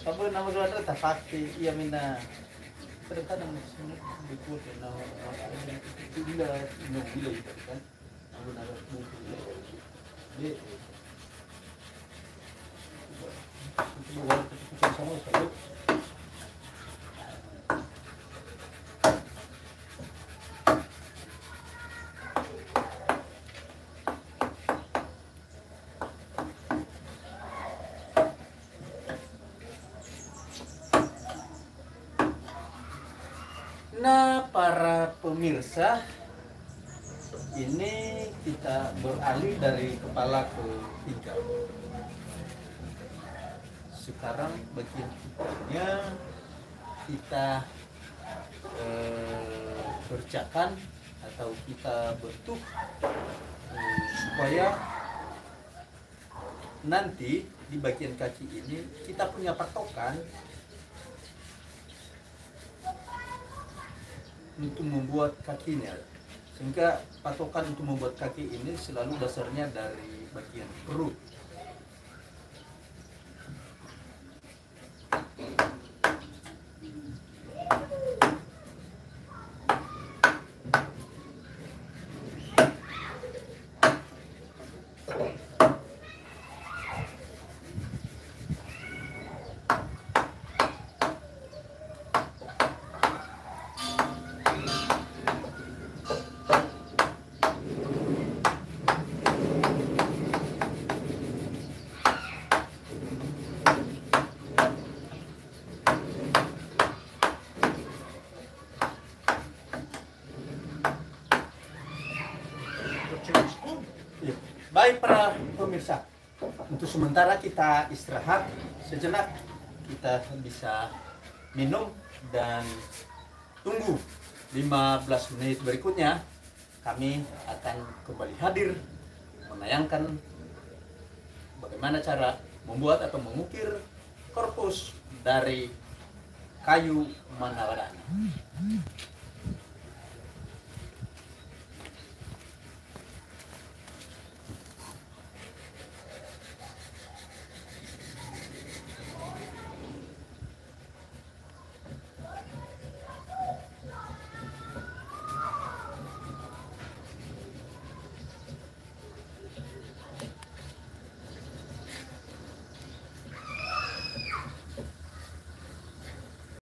Apa nama doa tafakti iya mina terkadang dikut na bila bila itu kan aku nak buku dia buat keputusan sama sekali. Nah, para pemirsa, ini kita beralih dari kepala ke pinggang. Sekarang bagian pinggangnya kita bercakan atau kita bentuk supaya nanti di bagian kaki ini kita punya patokan untuk membuat kakinya, sehingga patokan untuk membuat kaki ini selalu dasarnya dari bagian perut. Baik para pemirsa, untuk sementara kita istirahat sejenak, kita bisa minum dan tunggu 15 menit berikutnya kami akan kembali hadir menayangkan bagaimana cara membuat atau mengukir korpus dari kayu manawara.